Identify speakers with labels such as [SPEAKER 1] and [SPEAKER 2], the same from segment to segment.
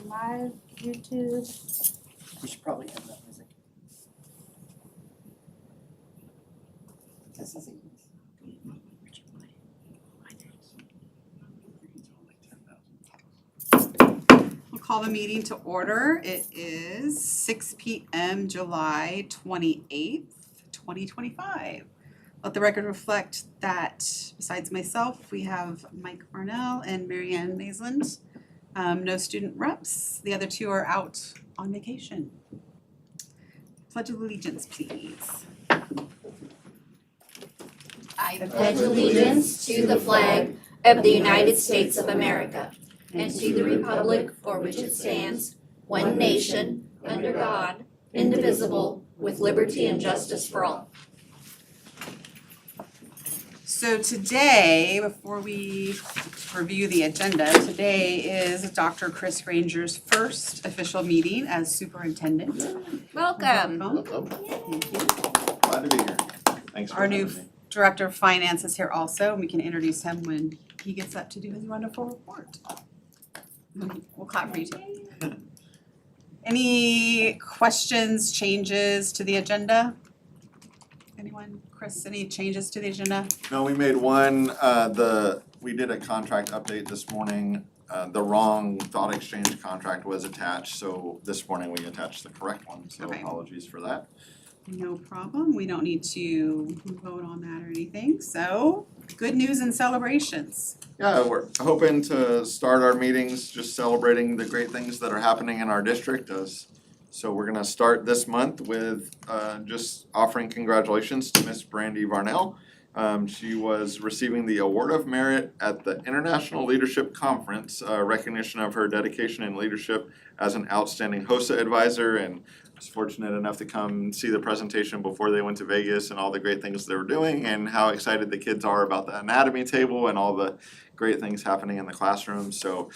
[SPEAKER 1] Live YouTube.
[SPEAKER 2] We should probably have that music. This is it.
[SPEAKER 3] We'll call the meeting to order. It is 6 p.m. July 28th, 2025. Let the record reflect that besides myself, we have Mike Arnell and Marianne Maisland. No student reps. The other two are out on vacation. Pledge of allegiance, please.
[SPEAKER 1] I pledge allegiance to the flag of the United States of America and to the republic for which it stands, one nation, under God, indivisible, with liberty and justice for all.
[SPEAKER 3] So today, before we review the agenda, today is Dr. Chris Granger's first official meeting as superintendent.
[SPEAKER 1] Welcome.
[SPEAKER 3] Thank you.
[SPEAKER 4] Glad to be here. Thanks for
[SPEAKER 3] Our new
[SPEAKER 4] having me.
[SPEAKER 3] Director of Finance is here also, and we can introduce him when he gets up to do his wonderful report. We'll clap for you too. Any questions, changes to the agenda? Anyone? Chris, any changes to the agenda?
[SPEAKER 4] No, we made one, we did a contract update this morning. The wrong thought exchange contract was attached, so this morning we attached the correct one, so
[SPEAKER 3] Okay.
[SPEAKER 4] apologies for that.
[SPEAKER 3] No problem. We don't need to vote on that or anything. So, good news and celebrations.
[SPEAKER 4] Yeah, we're hoping to start our meetings just celebrating the great things that are happening in our district. So we're gonna start this month with just offering congratulations to Miss Brandy Varnell. She was receiving the Award of Merit at the International Leadership Conference, recognition of her dedication and leadership as an outstanding HOSA advisor, and was fortunate enough to come see the presentation before they went to Vegas and all the great things they were doing and how excited the kids are about the anatomy table and all the great things happening in the classroom. So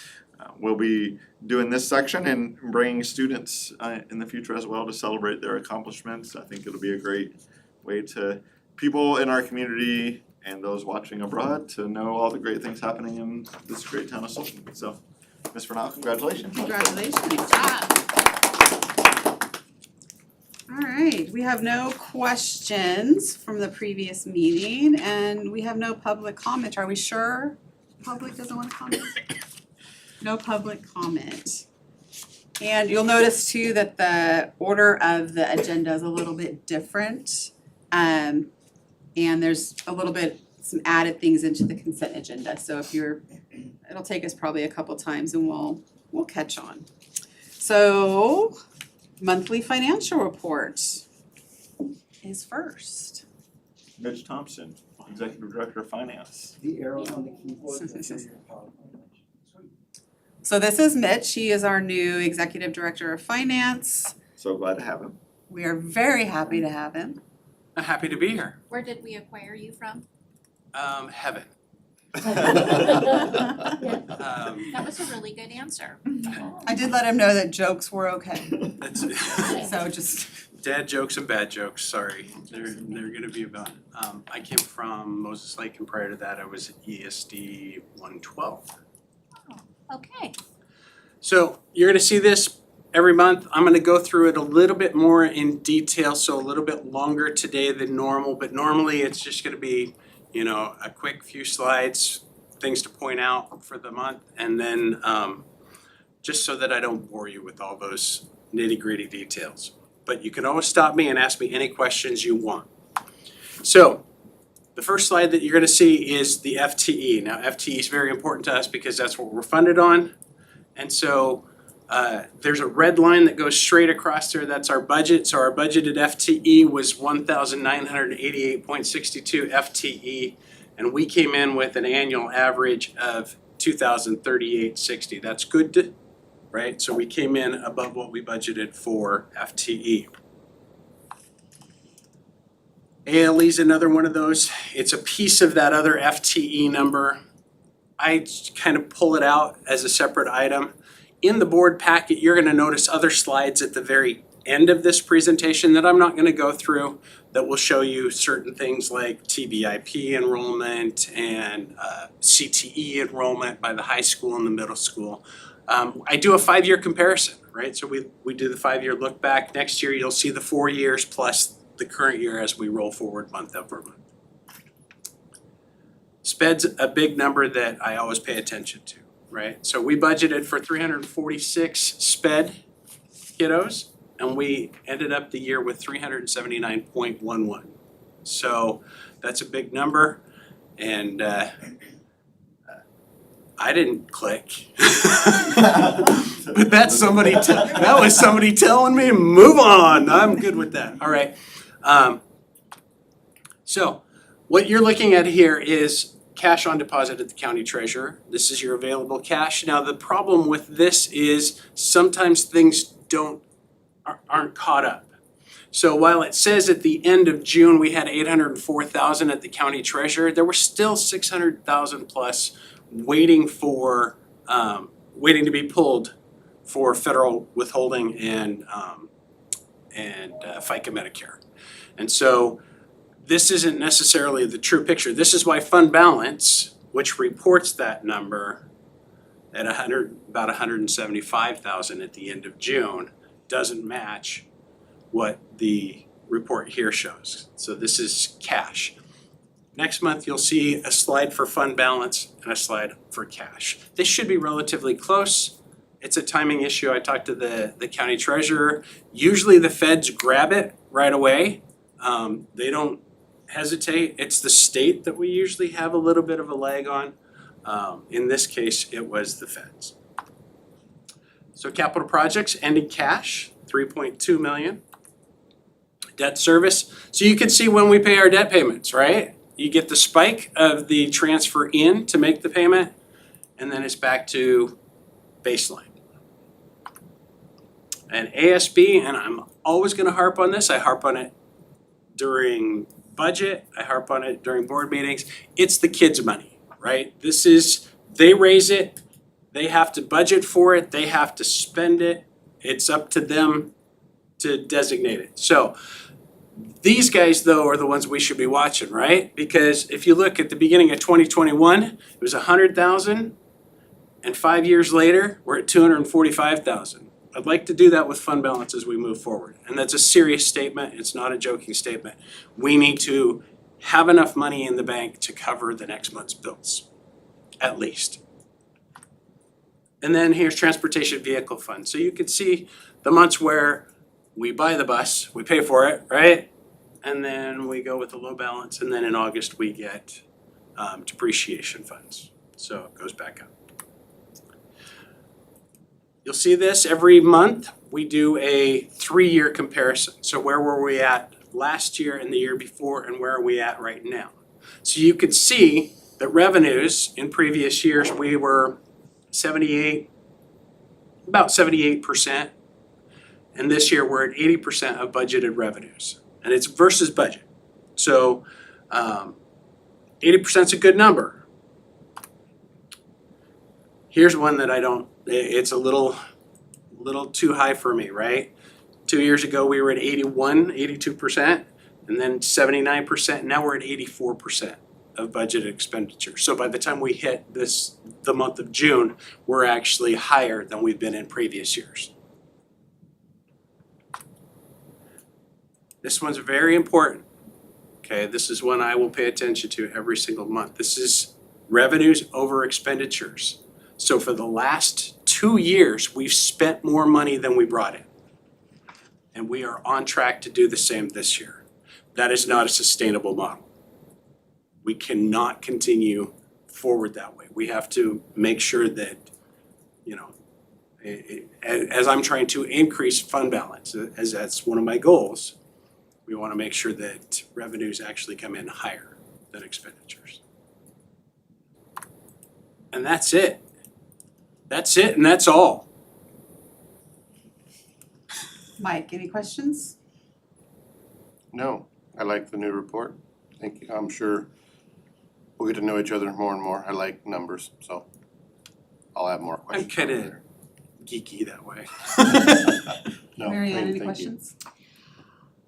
[SPEAKER 4] we'll be doing this section and bringing students in the future as well to celebrate their accomplishments. I think it'll be a great way to people in our community and those watching abroad to know all the great things happening in this great town of Sultan. So, Ms. Vernal, congratulations.
[SPEAKER 3] Congratulations. All right, we have no questions from the previous meeting and we have no public comment. Are we sure public doesn't want to comment? No public comment. And you'll notice too that the order of the agenda is a little bit different. And there's a little bit, some added things into the consent agenda. So if you're, it'll take us probably a couple times and we'll catch on. So, monthly financial report is first.
[SPEAKER 4] Mitch Thompson, Executive Director of Finance.
[SPEAKER 2] The arrows on the keyboard. That's your PowerPoint.
[SPEAKER 3] So this is Mitch. He is our new Executive Director of Finance.
[SPEAKER 4] So glad to have him.
[SPEAKER 3] We are very happy to have him.
[SPEAKER 5] Happy to be here.
[SPEAKER 1] Where did we acquire you from?
[SPEAKER 5] Heaven.
[SPEAKER 1] That was a really good answer.
[SPEAKER 3] I did let him know that jokes were okay.
[SPEAKER 5] It's
[SPEAKER 3] So just,
[SPEAKER 5] dad jokes and bad jokes, sorry. They're gonna be about. I came from Moses Lake and prior to that I was at ESD 112.
[SPEAKER 1] Okay.
[SPEAKER 5] So you're gonna see this every month. I'm gonna go through it a little bit more in detail, so a little bit longer today than normal, but normally it's just gonna be, you know, a quick few slides, things to point out for the month, and then just so that I don't bore you with all those nitty-gritty details. But you can always stop me and ask me any questions you want. So the first slide that you're gonna see is the FTE. Now FTE is very important to us because that's what we're funded on. And so there's a red line that goes straight across there, that's our budget. So our budgeted FTE was 1,988.62 FTE, and we came in with an annual average of 2,038.60. That's good, right? So we came in above what we budgeted for FTE. ALE is another one of those. It's a piece of that other FTE number. I kind of pull it out as a separate item. In the board packet, you're gonna notice other slides at the very end of this presentation that I'm not gonna go through that will show you certain things like TBIP enrollment and CTE enrollment by the high school and the middle school. I do a 5-year comparison, right? So we do the 5-year look back. Next year, you'll see the 4 years plus the current year as we roll forward month over month. SPED's a big number that I always pay attention to, right? So we budgeted for 346 SPED kiddos, and we ended up the year with 379.11. So that's a big number, and I didn't click. But that's that was somebody telling me, move on, I'm good with that, all right. So what you're looking at here is cash on deposit at the county treasurer. This is your available cash. Now, the problem with this is sometimes things aren't caught up. So while it says at the end of June we had 804,000 at the county treasurer, there were still 600,000 plus waiting to be pulled for federal withholding and FICA Medicare. And so this isn't necessarily the true picture. This is why fund balance, which reports that number at about 175,000 at the end of June, doesn't match what the report here shows. So this is cash. Next month, you'll see a slide for fund balance and a slide for cash. They should be relatively close. It's a timing issue. I talked to the county treasurer. Usually the feds grab it right away. They don't hesitate. It's the state that we usually have a little bit of a lag on. In this case, it was the feds. So capital projects, ending cash, 3.2 million. Debt service, so you can see when we pay our debt payments, right? You get the spike of the transfer in to make the payment, and then it's back to baseline. And ASB, and I'm always gonna harp on this, I harp on it during budget, I harp on it during board meetings, it's the kids' money, right? They raise it, they have to budget for it, they have to spend it, it's up to them to designate it. So these guys, though, are the ones we should be watching, right? Because if you look at the beginning of 2021, it was 100,000, and 5 years later, we're at 245,000. I'd like to do that with fund balance as we move forward. And that's a serious statement, it's not a joking statement. We need to have enough money in the bank to cover the next month's bills, at least. And then here's transportation vehicle fund. So you can see the months where we buy the bus, we pay for it, right? And then we go with the low balance, and then in August we get depreciation funds. So it goes back up. You'll see this every month. We do a 3-year comparison. So where were we at last year and the year before, and where are we at right now? So you can see that revenues in previous years, we were about 78%. And this year we're at 80% of budgeted revenues, and it's versus budget. So 80% is a good number. Here's one that it's a little too high for me, right? 2 years ago we were at 82%, and then 79%, now we're at 84% of budgeted expenditure. So by the time we hit the month of June, we're actually higher than we've been in previous years. This one's very important, okay? This is one I will pay attention to every single month. This is revenues over expenditures. So for the last 2 years, we've spent more money than we brought in. And we are on track to do the same this year. That is not a sustainable model. We cannot continue forward that way. We have to make sure that, as I'm trying to increase fund balance, as that's one of my goals, we want to make sure that revenues actually come in higher than expenditures. And that's it. That's it, and that's all.
[SPEAKER 3] Mike, any questions?
[SPEAKER 6] No, I like the new report. Thank you. I'm sure we'll get to know each other more and more. I like numbers, so I'll have more questions.
[SPEAKER 5] I'm kind of geeky that way.
[SPEAKER 6] No,
[SPEAKER 3] Mary Ann, any
[SPEAKER 6] thank you.
[SPEAKER 3] questions?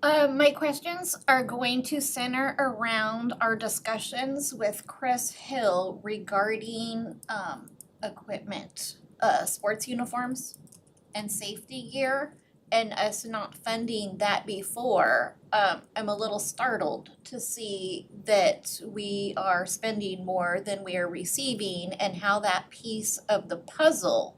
[SPEAKER 1] My questions are going to center around our discussions with Chris Hill regarding equipment. sports uniforms and safety gear, and us not funding that before, I'm a little startled to see that we are spending more than we are receiving and how that piece of the puzzle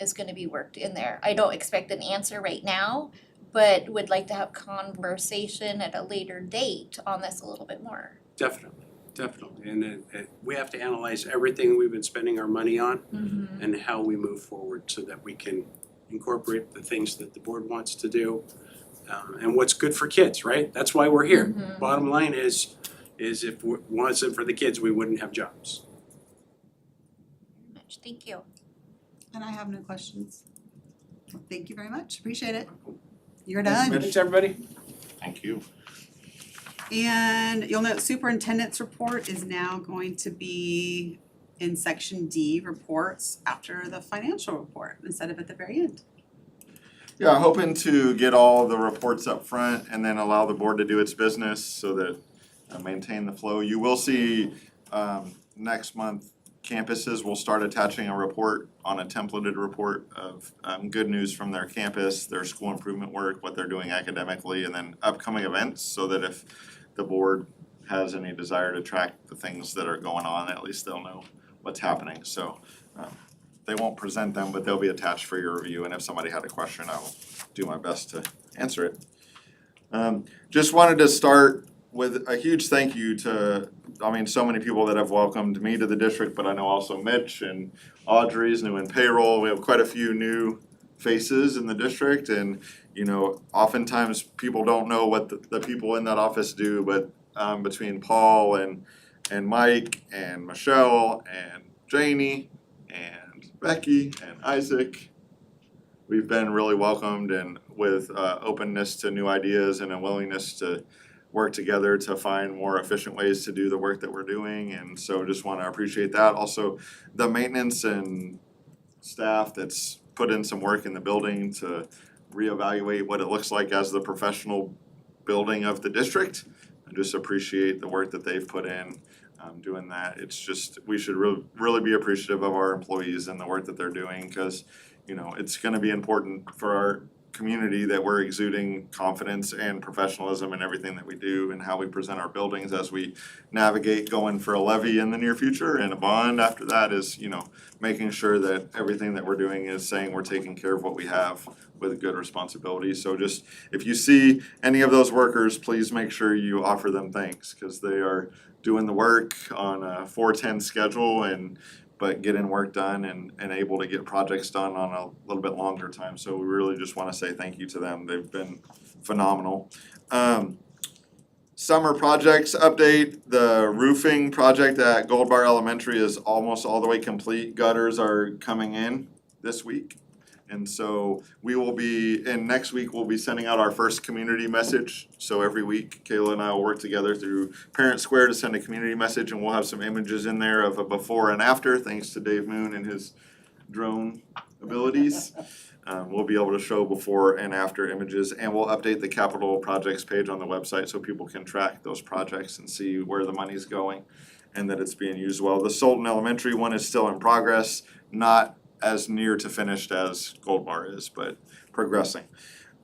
[SPEAKER 1] is gonna be worked in there. I don't expect an answer right now, but would like to have conversation at a later date on this a little bit more.
[SPEAKER 5] Definitely, and we have to analyze everything we've been spending our money on and how we move forward so that we can incorporate the things that the board wants to do, and what's good for kids, right? That's why we're here.
[SPEAKER 1] Mhm.
[SPEAKER 5] Bottom line is if it wasn't for the kids, we wouldn't have jobs.
[SPEAKER 1] Thank you.
[SPEAKER 3] And I have no questions. Well, thank you very much, appreciate it. You're done.
[SPEAKER 5] Thanks, everybody.
[SPEAKER 6] Thank you.
[SPEAKER 3] And you'll note superintendent's report is now going to be in section D, reports, after the financial report, instead of at the very end.
[SPEAKER 4] Yeah, hoping to get all the reports up front and then allow the board to do its business so that maintain the flow. You will see next month campuses will start attaching a report on a templated report of good news from their campus, their school improvement work, what they're doing academically, and then upcoming events, so that if the board has any desire to track the things that are going on, at least they'll know what's happening. So they won't present them, but they'll be attached for your review, and if somebody had a question, I will do my best to answer it. Just wanted to start with a huge thank you to, so many people that have welcomed me to the district, but I know also Mitch and Audrey's new in payroll. We have quite a few new faces in the district, and oftentimes people don't know what the people in that office do, but between Paul and Mike and Michelle and Janie and Becky and Isaac, we've been really welcomed and with openness to new ideas and a willingness to work together to find more efficient ways to do the work that we're doing, and so just want to appreciate that. Also, the maintenance and staff that's put in some work in the building to reevaluate what it looks like as the professional building of the district. I just appreciate the work that they've put in doing that. It's just, we should really be appreciative of our employees and the work that they're doing, because it's going to be important for our community that we're exuding confidence and professionalism in everything that we do and how we present our buildings as we navigate going for a levy in the near future and a bond after that, is making sure that everything that we're doing is saying we're taking care of what we have with good responsibility. So just, if you see any of those workers, please make sure you offer them thanks, because they are doing the work on a 4-10 schedule but getting work done and able to get projects done on a little bit longer time. So we really just want to say thank you to them. They've been phenomenal. Summer projects update, the roofing project at Gold Bar Elementary is almost all the way complete. Gutters are coming in this week. And so next week we'll be sending out our first community message. So every week, Kayla and I will work together through Parent Square to send a community message, and we'll have some images in there of a before and after, thanks to Dave Moon and his drone abilities. We'll be able to show before and after images, and we'll update the capital projects page on the website so people can track those projects and see where the money's going and that it's being used well. The Solton Elementary one is still in progress, not as near to finished as Gold Bar is, but progressing.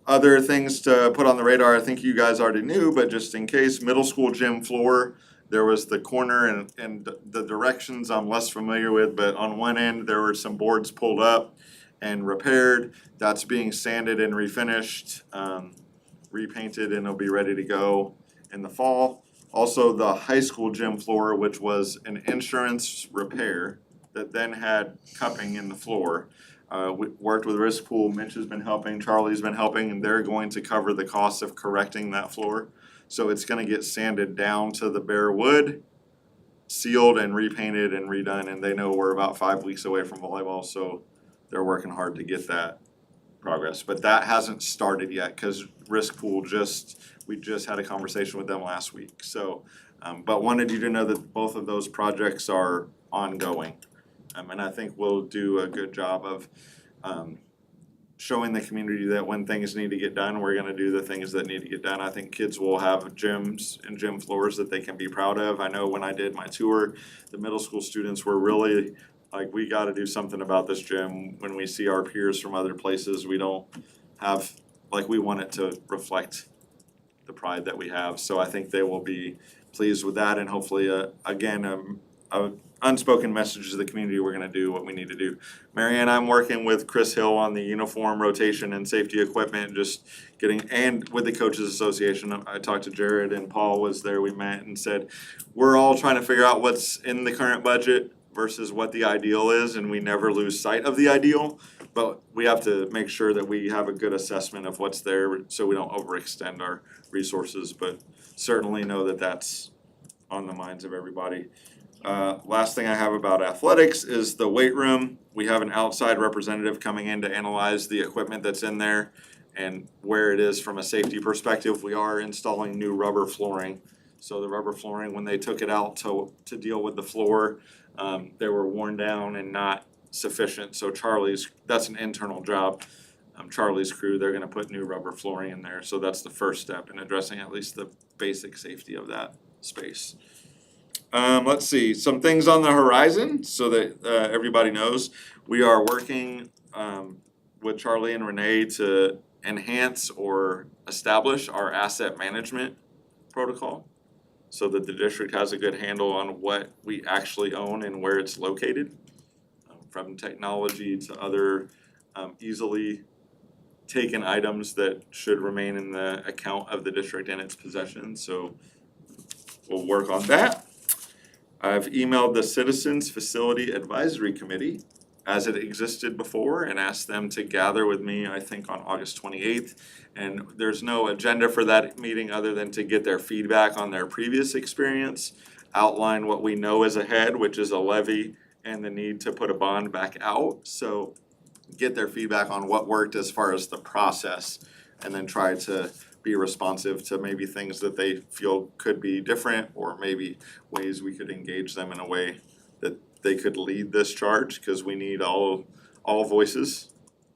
[SPEAKER 4] Other things to put on the radar, I think you guys already knew, but just in case, middle school gym floor, there was the corner and the directions I'm less familiar with, but on one end, there were some boards pulled up and repaired. That's being sanded and refinished, repainted, and it'll be ready to go in the fall. Also, the high school gym floor, which was an insurance repair that then had cupping in the floor. We worked with Risk Pool, Mitch has been helping, Charlie's been helping, and they're going to cover the cost of correcting that floor. So it's gonna get sanded down to the bare wood, sealed and repainted and redone, and they know we're about 5 weeks away from volleyball, so they're working hard to get that progress. But that hasn't started yet, cause Risk Pool we just had a conversation with them last week, so. But wanted you to know that both of those projects are ongoing. And I think we'll do a good job of showing the community that when things need to get done, we're gonna do the things that need to get done. I think kids will have gyms and gym floors that they can be proud of. I know when I did my tour, the middle school students were really like, we gotta do something about this gym. When we see our peers from other places, we don't have, like, we want it to reflect the pride that we have. So I think they will be pleased with that, and hopefully, again, a unspoken message to the community, we're gonna do what we need to do. Marianne, I'm working with Chris Hill on the uniform rotation and safety equipment, just getting, and with the Coaches Association. I talked to Jared and Paul was there, we met and said, we're all trying to figure out what's in the current budget versus what the ideal is, and we never lose sight of the ideal. But we have to make sure that we have a good assessment of what's there, so we don't overextend our resources, but certainly know that that's on the minds of everybody. Last thing I have about athletics is the weight room. We have an outside representative coming in to analyze the equipment that's in there and where it is from a safety perspective. We are installing new rubber flooring. So the rubber flooring, when they took it out to deal with the floor, they were worn down and not sufficient. So that's an internal job. Charlie's crew, they're gonna put new rubber flooring in there. So that's the first step in addressing at least the basic safety of that space. Let's see, some things on the horizon so that everybody knows. We are working with Charlie and Renee to enhance or establish our asset management protocol so that the district has a good handle on what we actually own and where it's located. From technology to other easily taken items that should remain in the account of the district and its possession, so we'll work on that. I've emailed the Citizens Facility Advisory Committee as it existed before and asked them to gather with me, I think on August 28th. And there's no agenda for that meeting other than to get their feedback on their previous experience, outline what we know is ahead, which is a levy and the need to put a bond back out. So get their feedback on what worked as far as the process, and then try to be responsive to maybe things that they feel could be different, or maybe ways we could engage them in a way that they could lead this charge, because we need all voices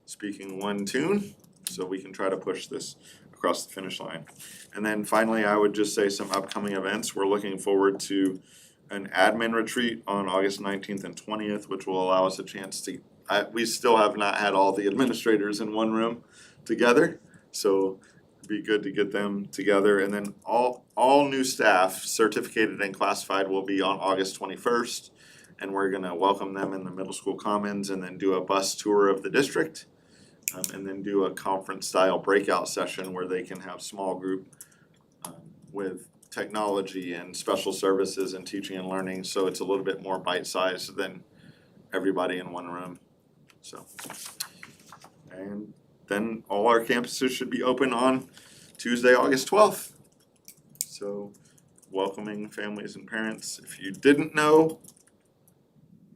[SPEAKER 4] speaking one tune, so we can try to push this across the finish line. And then finally, I would just say some upcoming events. We're looking forward to an admin retreat on August 19th and 20th, which will allow us a chance to, we still have not had all the administrators in one room together, so it'd be good to get them together. And then all new staff, certificated and classified, will be on August 21st, and we're gonna welcome them in the middle school commons and then do a bus tour of the district, and then do a conference style breakout session where they can have small group with technology and special services and teaching and learning, so it's a little bit more bite-sized than everybody in one room. So, and then all our campuses should be open on Tuesday, August 12th. So, welcoming families and parents. If you didn't know,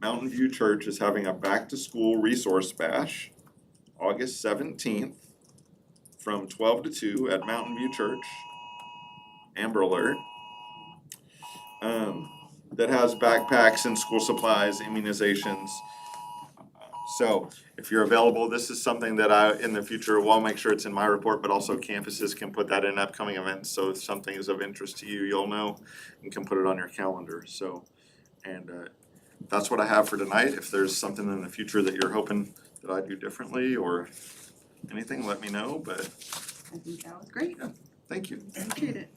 [SPEAKER 4] Mountain View Church is having a back-to-school resource bash August 17th from 12 to 2 at Mountain View Church. Amber Alert. That has backpacks and school supplies, immunizations. So if you're available, this is something that I, in the future, will make sure it's in my report, but also campuses can put that in upcoming events. So if something is of interest to you, you'll know and can put it on your calendar. So, and that's what I have for tonight. If there's something in the future that you're hoping that I do differently or anything, let me know, but
[SPEAKER 3] I think that was great.
[SPEAKER 4] thank you.
[SPEAKER 3] Appreciate it.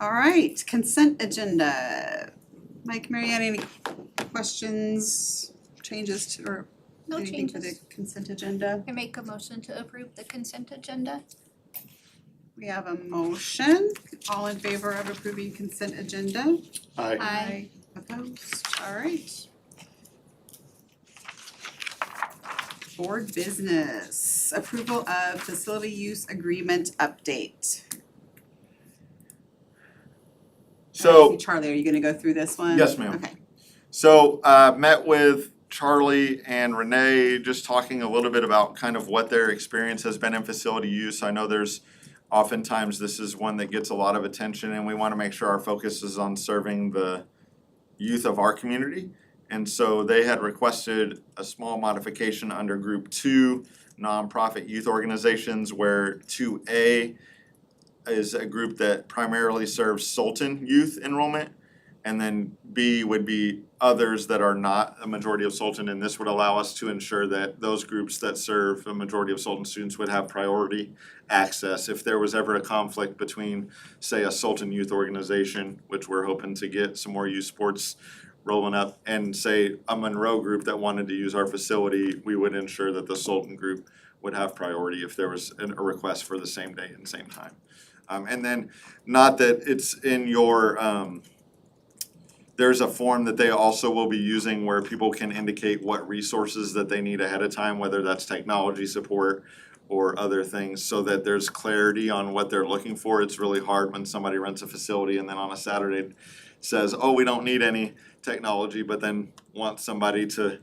[SPEAKER 3] All right, consent agenda. Mike, Marianne, any questions, changes to, or
[SPEAKER 1] No
[SPEAKER 3] anything for the
[SPEAKER 1] changes.
[SPEAKER 3] consent agenda?
[SPEAKER 1] I make a motion to approve the consent agenda.
[SPEAKER 3] We have a motion. All in favor of approving consent agenda?
[SPEAKER 6] Aye.
[SPEAKER 3] Opposed? All right. Board business, approval of facility use agreement update.
[SPEAKER 4] So,
[SPEAKER 3] Charlie, are you gonna go through this one?
[SPEAKER 4] Yes, ma'am.
[SPEAKER 3] Okay.
[SPEAKER 4] So, met with Charlie and Renee, just talking a little bit about kind of what their experience has been in facility use. I know there's oftentimes this is one that gets a lot of attention, and we want to make sure our focus is on serving the youth of our community. And so they had requested a small modification under Group 2, nonprofit youth organizations, where 2A is a group that primarily serves Sultan youth enrollment. And then B would be others that are not a majority of Sultan, and this would allow us to ensure that those groups that serve a majority of Sultan students would have priority access. If there was ever a conflict between, say, a Sultan youth organization, which we're hoping to get some more youth sports rolling up, and say a Monroe group that wanted to use our facility, we would ensure that the Sultan group would have priority if there was a request for the same day and same time. And then, not that it's in your, there's a form that they also will be using where people can indicate what resources that they need ahead of time, whether that's technology support or other things, so that there's clarity on what they're looking for. It's really hard when somebody rents a facility and then on a Saturday says, oh, we don't need any technology, but then wants somebody to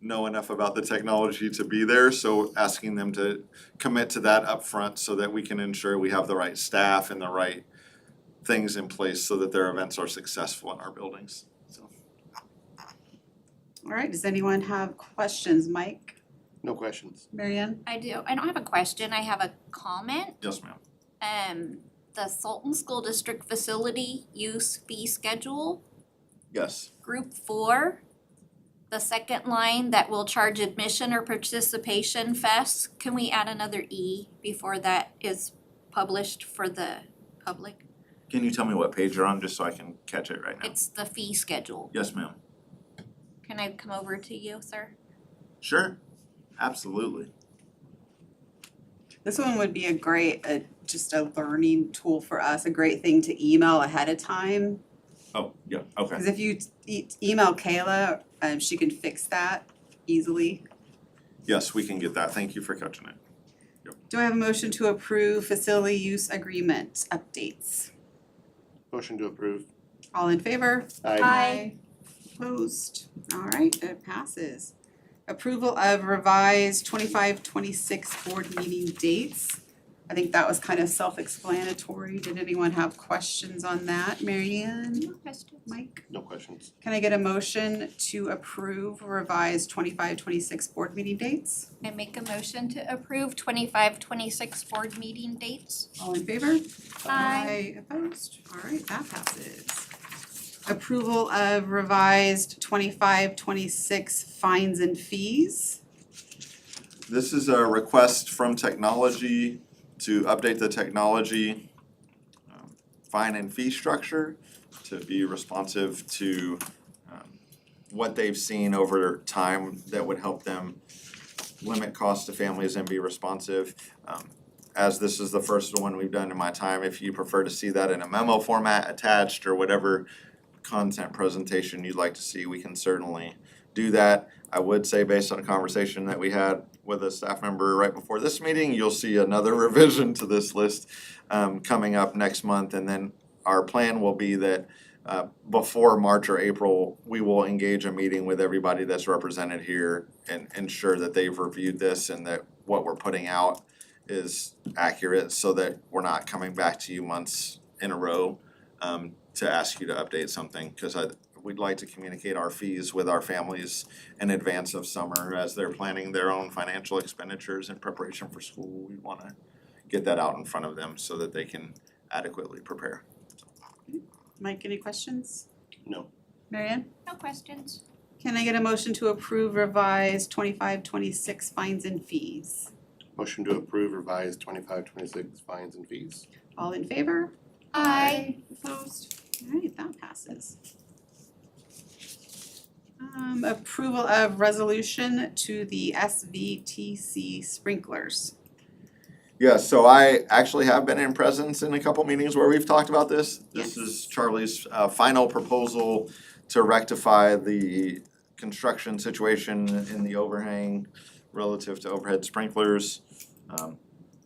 [SPEAKER 4] know enough about the technology to be there. So asking them to commit to that upfront so that we can ensure we have the right staff and the right things in place so that their events are successful in our buildings. So,
[SPEAKER 3] All right, does anyone have questions? Mike,
[SPEAKER 6] No questions.
[SPEAKER 3] Marianne?
[SPEAKER 1] I do. I don't have a question. I have a comment.
[SPEAKER 4] yes, ma'am.
[SPEAKER 1] The Sultan School District Facility Use Fee Schedule,
[SPEAKER 4] Yes.
[SPEAKER 1] Group 4, the second line that will charge admission or participation fees. Can we add another E before that is published for the public?
[SPEAKER 4] Can you tell me what page you're on, just so I can catch it right now?
[SPEAKER 1] It's the fee schedule.
[SPEAKER 4] Yes, ma'am.
[SPEAKER 1] Can I come over to you, sir?
[SPEAKER 4] Sure, absolutely.
[SPEAKER 3] This one would be a great, just a learning tool for us, a great thing to email ahead of time.
[SPEAKER 4] Oh, yeah, okay.
[SPEAKER 3] Because if you email Kayla, she can fix that easily.
[SPEAKER 4] Yes, we can get that. Thank you for catching it.
[SPEAKER 3] Do I have a motion to approve facility use agreement updates?
[SPEAKER 6] Motion to approve.
[SPEAKER 3] All in favor?
[SPEAKER 1] Aye.
[SPEAKER 3] Opposed? All right, it passes. Approval of revised 25-26 board meeting dates. I think that was kind of self-explanatory. Did anyone have questions on that? Marianne,
[SPEAKER 1] No questions.
[SPEAKER 3] Mike?
[SPEAKER 6] No questions.
[SPEAKER 3] Can I get a motion to approve revised 25-26 board meeting dates?
[SPEAKER 1] I make a motion to approve 25-26 board meeting dates.
[SPEAKER 3] All in favor?
[SPEAKER 1] Aye.
[SPEAKER 3] Opposed? All right, that passes. Approval of revised 25-26 fines and fees.
[SPEAKER 4] This is a request from technology to update the technology fine and fee structure to be responsive to what they've seen over time that would help them limit costs to families and be responsive. As this is the first one we've done in my time, if you prefer to see that in a memo format attached or whatever content presentation you'd like to see, we can certainly do that. I would say, based on a conversation that we had with a staff member right before this meeting, you'll see another revision to this list coming up next month. And then our plan will be that before March or April, we will engage a meeting with everybody that's represented here and ensure that they've reviewed this and that what we're putting out is accurate, so that we're not coming back to you months in a row to ask you to update something, because we'd like to communicate our fees with our families in advance of summer as they're planning their own financial expenditures in preparation for school. We wanna get that out in front of them so that they can adequately prepare.
[SPEAKER 3] Mike, any questions?
[SPEAKER 6] No.
[SPEAKER 3] Marianne?
[SPEAKER 1] No questions.
[SPEAKER 3] Can I get a motion to approve revised 25-26 fines and fees?
[SPEAKER 6] Motion to approve revised 25-26 fines and fees.
[SPEAKER 3] All in favor?
[SPEAKER 1] Aye.
[SPEAKER 3] Opposed? All right, that passes. Approval of resolution to the SVTC sprinklers.
[SPEAKER 4] Yeah, so I actually have been in presence in a couple meetings where we've talked about this. This
[SPEAKER 3] Yes.
[SPEAKER 4] is Charlie's final proposal to rectify the construction situation in the overhang relative to overhead sprinklers.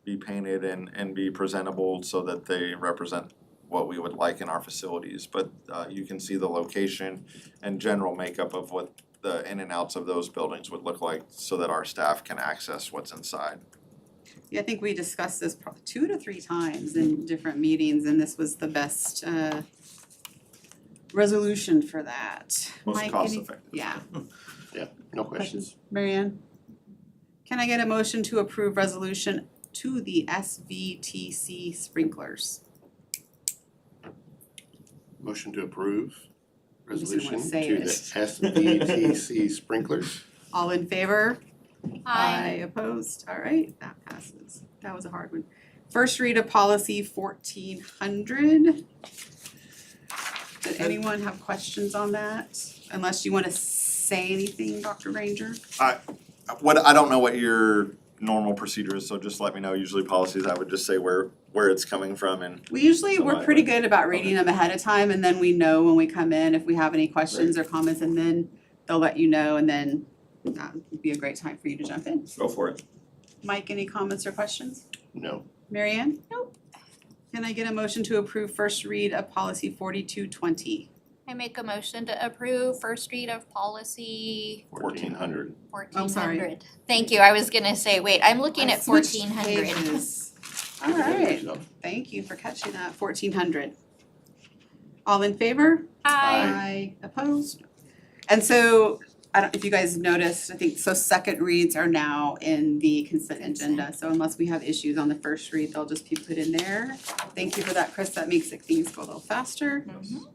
[SPEAKER 4] Be painted and be presentable so that they represent what we would like in our facilities. But you can see the location and general makeup of what the in and outs of those buildings would look like so that our staff can access what's inside.
[SPEAKER 3] Yeah, I think we discussed this probably 2 to 3 times in different meetings, and this was the best resolution for that.
[SPEAKER 4] Most
[SPEAKER 3] Mike,
[SPEAKER 4] cost
[SPEAKER 3] any-
[SPEAKER 4] effective.
[SPEAKER 3] Yeah.
[SPEAKER 6] No questions.
[SPEAKER 3] Marianne? Can I get a motion to approve resolution to the SVTC sprinklers?
[SPEAKER 6] Motion to approve.
[SPEAKER 3] just didn't wanna
[SPEAKER 6] resolution
[SPEAKER 3] say
[SPEAKER 6] to
[SPEAKER 3] it.
[SPEAKER 6] the SBTC sprinklers.
[SPEAKER 3] All in favor?
[SPEAKER 1] Aye.
[SPEAKER 3] Opposed? All right, that passes. That was a hard one. First read of policy 1400. Did anyone have questions on that? Unless you wanna say anything, Dr. Ranger?
[SPEAKER 4] I don't know what your normal procedure is, so just let me know. Usually policies, I would just say where it's coming from and
[SPEAKER 3] We're pretty good about reading them ahead of time, and then we know when we come in if we have any questions or comments, and then they'll let you know, and then that would be a great time for you to jump in.
[SPEAKER 4] go for it.
[SPEAKER 3] Mike, any comments or questions?
[SPEAKER 6] No.
[SPEAKER 3] Mary Ann? Nope. Can I get a motion to approve first read of policy 4220?
[SPEAKER 1] I make a motion to approve first read of policy
[SPEAKER 6] 1400.
[SPEAKER 1] 1400.
[SPEAKER 3] Oh, sorry.
[SPEAKER 1] Thank you, I was gonna say, wait, I'm looking
[SPEAKER 3] I
[SPEAKER 1] at
[SPEAKER 3] switched
[SPEAKER 1] 1400.
[SPEAKER 3] pages. All right, thank you for catching that, 1400. All in favor?
[SPEAKER 1] Aye.
[SPEAKER 3] Opposed? And so, I don't, if you guys noticed, I think, so second reads are now in the consent agenda, so unless we have issues on the first read, they'll just be put in there. Thank you for that, Chris, that makes things go a little faster.
[SPEAKER 1] Mhm.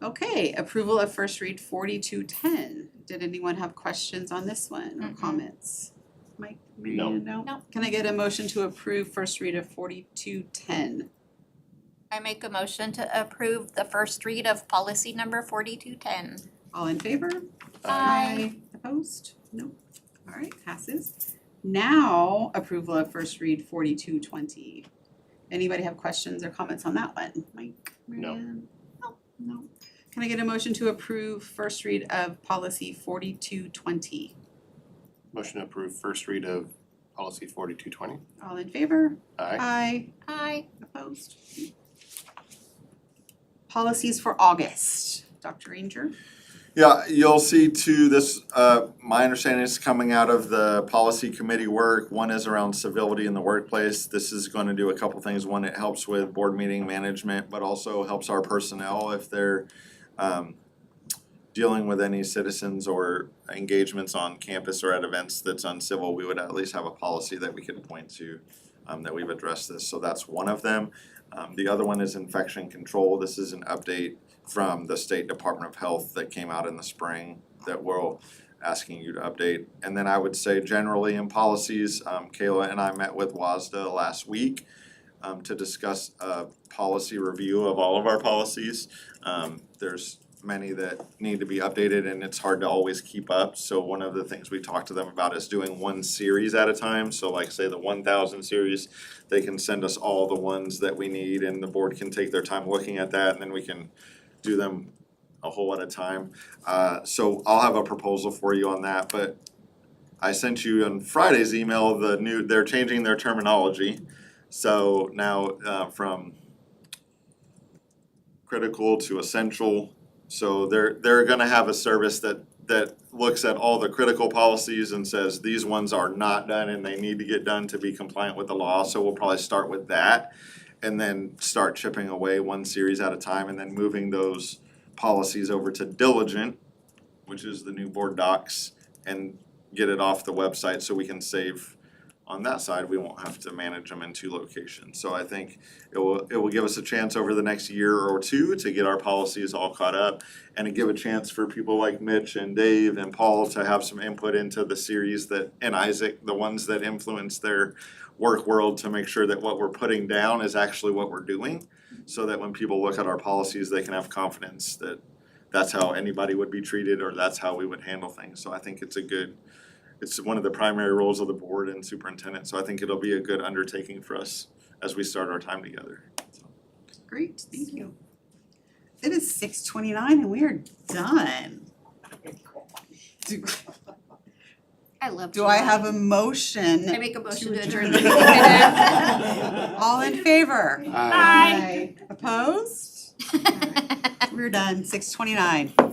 [SPEAKER 3] Okay, approval of first read 4210. Did anyone have questions on this one or
[SPEAKER 1] Mm-mm.
[SPEAKER 3] comments? Mike, Mary
[SPEAKER 6] No.
[SPEAKER 3] Ann, no?
[SPEAKER 1] No.
[SPEAKER 3] Can I get a motion to approve first read of 4210?
[SPEAKER 1] I make a motion to approve the first read of policy number 4210.
[SPEAKER 3] All in favor?
[SPEAKER 1] Aye.
[SPEAKER 3] Opposed? No. All right, passes. Now, approval of first read 4220. Anybody have questions or comments on that one? Mike? Mary
[SPEAKER 6] No.
[SPEAKER 3] Ann? No. Can I get a motion to approve first read of policy 4220?
[SPEAKER 6] Motion to approve first read of policy 4220.
[SPEAKER 3] All in favor?
[SPEAKER 6] Aye.
[SPEAKER 1] Aye.
[SPEAKER 3] Opposed? Policies for August. Dr. Ranger?
[SPEAKER 4] Yeah, you'll see too, this, my understanding is coming out of the policy committee work. One is around civility in the workplace. This is gonna do a couple things. One, it helps with board meeting management, but also helps our personnel if they're dealing with any citizens or engagements on campus or at events that's uncivil. We would at least have a policy that we could point to, that we've addressed this. So that's one of them. The other one is infection control. This is an update from the State Department of Health that came out in the spring that we're asking you to update. And then I would say generally in policies, Kayla and I met with WASDA last week to discuss a policy review of all of our policies. There's many that need to be updated and it's hard to always keep up. So one of the things we talked to them about is doing one series at a time. So like say the 1000 series, they can send us all the ones that we need and the board can take their time looking at that and then we can do them a whole at a time. So I'll have a proposal for you on that, but I sent you on Friday's email they're changing their terminology. So now from critical to essential. So they're gonna have a service that looks at all the critical policies and says these ones are not done and they need to get done to be compliant with the law. So we'll probably start with that and then start chipping away one series at a time and then moving those policies over to Diligent, which is the new board docs, and get it off the website so we can save on that side. We won't have to manage them in two locations. So I think it will give us a chance over the next year or two to get our policies all caught up and to give a chance for people like Mitch and Dave and Paul to have some input into the series and Isaac, the ones that influence their work world, to make sure that what we're putting down is actually what we're doing, so that when people look at our policies, they can have confidence that that's how anybody would be treated or that's how we would handle things. So I think it's one of the primary roles of the board and superintendent, so I think it'll be a good undertaking for us as we start our time together.
[SPEAKER 3] Great, thank you. It is 6:29 and we are done.
[SPEAKER 1] I love
[SPEAKER 3] Do I have a motion?
[SPEAKER 1] I make a motion to adjourn
[SPEAKER 3] the
[SPEAKER 1] the meeting.
[SPEAKER 3] meeting. All in favor?
[SPEAKER 6] Aye.
[SPEAKER 3] Opposed? We're done, 6:29.